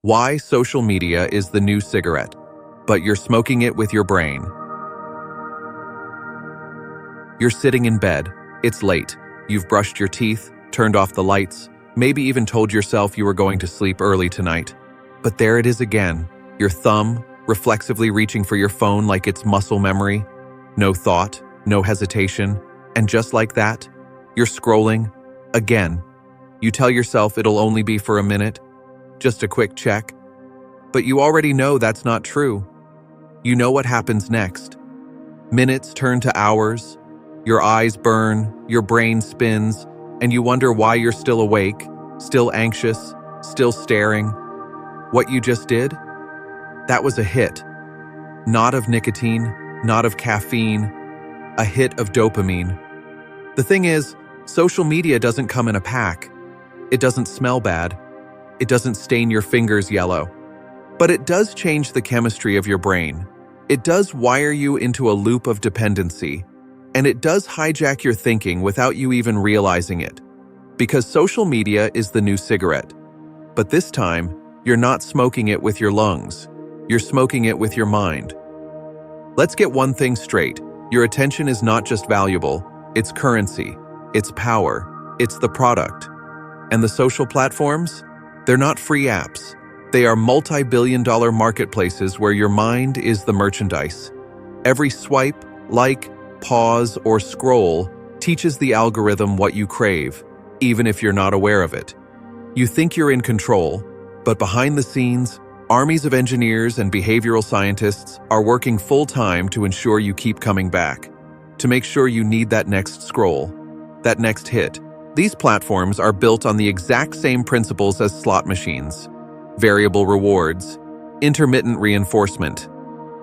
Why social media is the new cigarette, but you're smoking it with your brain. You're sitting in bed. It's late. You've brushed your teeth, turned off the lights, maybe even told yourself you were going to sleep early tonight. But there it is again, your thumb reflexively reaching for your phone like it's muscle memory. No thought, no hesitation, and just like that, you're scrolling again. You tell yourself it'll only be for a minute, just a quick check. But you already know that's not true. You know what happens next. Minutes turn to hours, your eyes burn, your brain spins, and you wonder why you're still awake, still anxious, still staring. What you just did? That was a hit. Not of nicotine, not of caffeine, a hit of dopamine. The thing is, social media doesn't come in a pack. It doesn't smell bad. It doesn't stain your fingers yellow. But it does change the chemistry of your brain. It does wire you into a loop of dependency. And it does hijack your thinking without you even realizing it. Because social media is the new cigarette. But this time, you're not smoking it with your lungs. You're smoking it with your mind. Let's get one thing straight. Your attention is not just valuable, it's currency, it's power, it's the product. And the social platforms? They're not free apps. They are multi-billion-dollar marketplaces where your mind is the merchandise. Every swipe, like, pause, or scroll teaches the algorithm what you crave, even if you're not aware of it. You think you're in control, but behind the scenes, armies of engineers and behavioral scientists are working full-time to ensure you keep coming back, to make sure you need that next scroll, that next hit. These platforms are built on the exact same principles as slot machines. Variable rewards, intermittent reinforcement,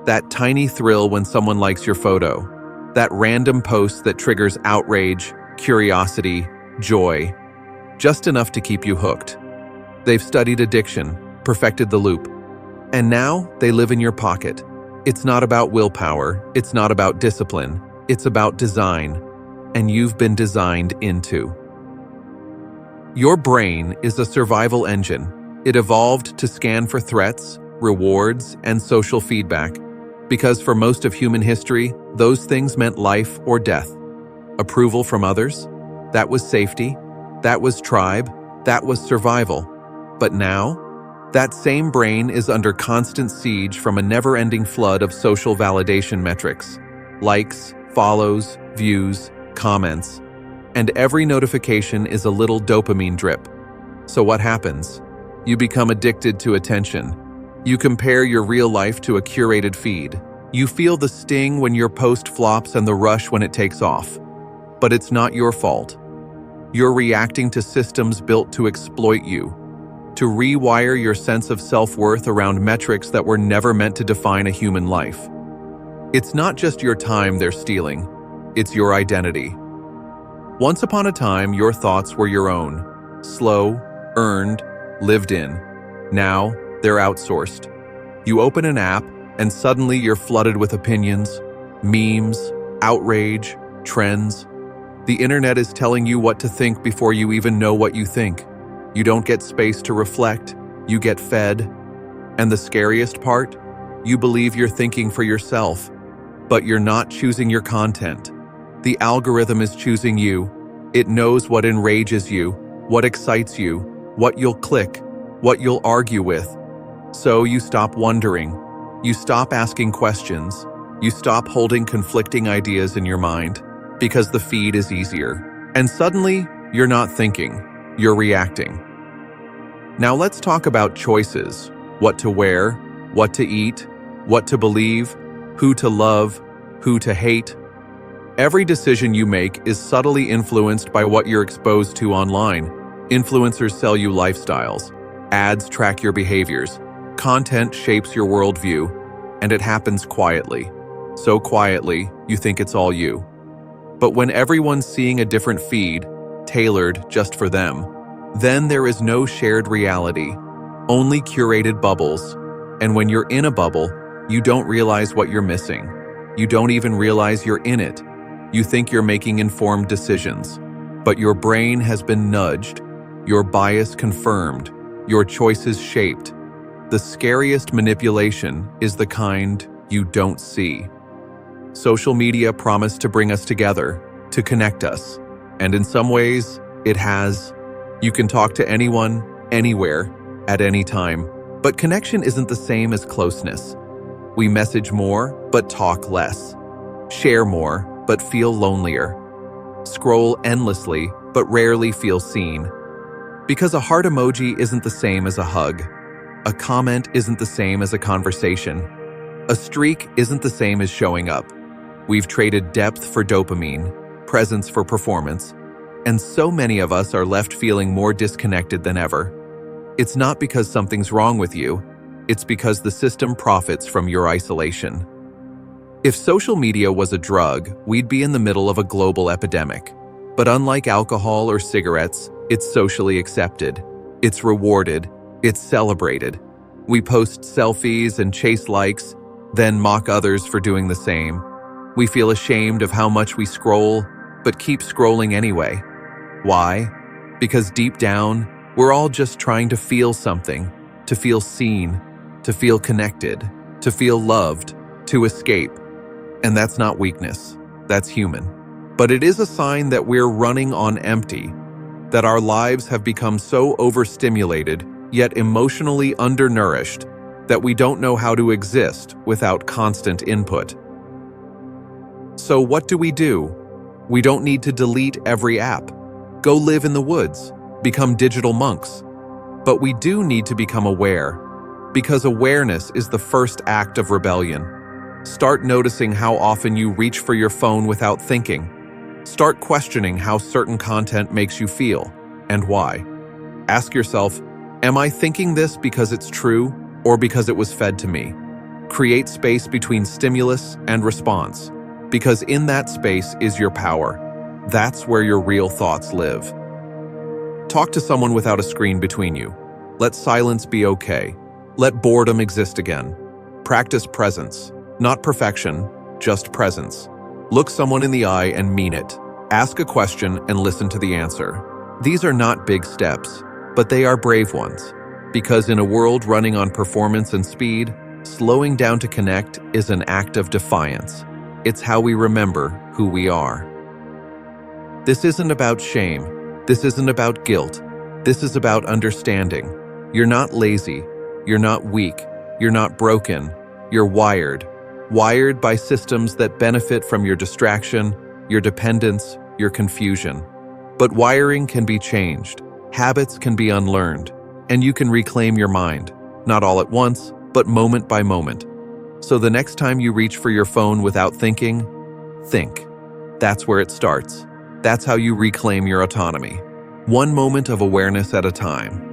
that tiny thrill when someone likes your photo, that random post that triggers outrage, curiosity, joy, just enough to keep you hooked. They've studied addiction, perfected the loop, and now they live in your pocket. It's not about willpower, it's not about discipline, it's about design, and you've been designed into. Your brain is a survival engine. It evolved to scan for threats, rewards, and social feedback, because for most of human history, those things meant life or death. Approval from others? That was safety. That was tribe. That was survival. But now, that same brain is under constant siege from a never-ending flood of social validation metrics. Likes, follows, views, comments. And every notification is a little dopamine drip. So what happens? You become addicted to attention. You compare your real life to a curated feed. You feel the sting when your post flops and the rush when it takes off. But it's not your fault. You're reacting to systems built to exploit you, to rewire your sense of self-worth around metrics that were never meant to define a human life. It's not just your time they're stealing, it's your identity. Once upon a time, your thoughts were your own, slow, earned, lived in. Now, they're outsourced. You open an app, and suddenly you're flooded with opinions, memes, outrage, trends. The internet is telling you what to think before you even know what you think. You don't get space to reflect, you get fed. And the scariest part? You believe you're thinking for yourself, but you're not choosing your content. The algorithm is choosing you. It knows what enrages you, what excites you, what you'll click, what you'll argue with. So you stop wondering. You stop asking questions. You stop holding conflicting ideas in your mind because the feed is easier. And suddenly, you're not thinking, you're reacting. Now let's talk about choices. What to wear, what to eat, what to believe, who to love, who to hate. Every decision you make is subtly influenced by what you're exposed to online. Influencers sell you lifestyles. Ads track your behaviors. Content shapes your worldview. And it happens quietly. So quietly, you think it's all you. But when everyone's seeing a different feed, tailored just for them, then there is no shared reality, only curated bubbles. And when you're in a bubble, you don't realize what you're missing. You don't even realize you're in it. You think you're making informed decisions, but your brain has been nudged, your bias confirmed, your choices shaped. the scariest manipulation is the kind you don't see. Social media promised to bring us together, to connect us, and in some ways, it has. You can talk to anyone, anywhere, at any time. But connection isn't the same as closeness. We message more, but talk less. Share more, but feel lonelier. Scroll endlessly, but rarely feel seen. Because a heart emoji isn't the same as a hug. A comment isn't the same as a conversation. A streak isn't the same as showing up. We've traded depth for dopamine, presence for performance, and so many of us are left feeling more disconnected than ever. It's not because something's wrong with you, it's because the system profits from your isolation. If social media was a drug, we'd be in the middle of a global epidemic. But unlike alcohol or cigarettes, it's socially accepted. It's rewarded. It's celebrated. We post selfies and chase likes, then mock others for doing the same. We feel ashamed of how much we scroll, but keep scrolling anyway. Why? Because deep down, we're all just trying to feel something, to feel seen, to feel connected, to feel loved, to escape. And that's not weakness, that's human. But it is a sign that we're running on empty, that our lives have become so overstimulated, yet emotionally undernourished, that we don't know how to exist without constant input. So what do? We don't need to delete every app. Go live in the woods, become digital monks. But we do need to become aware, because awareness is the first act of rebellion. Start noticing how often you reach for your phone without thinking. Start questioning how certain content makes you feel, and why. Ask yourself, am I thinking this because it's true, or because it was fed to me? Create space between stimulus and response, because in that space is your power. That's where your real thoughts live. Talk to someone without a screen between you. Let silence be okay. Let boredom exist again. Practice presence, not perfection, just presence. Look someone in the eye and mean it. Ask a question and listen to the answer. These are not big steps, but they are brave ones. Because in a world running on performance and speed, slowing down to connect is an act of defiance. It's how we remember who we are. This isn't about shame. This isn't about guilt. This is about understanding. You're not lazy. You're not weak. You're not broken. You're wired. Wired by systems that benefit from your distraction, your dependence, your confusion. But wiring can be changed. Habits can be unlearned. And you can reclaim your mind. Not all at once, but moment by moment. So the next time you reach for your phone without thinking, think. That's where it starts. That's how you reclaim your autonomy. One moment of awareness at a time.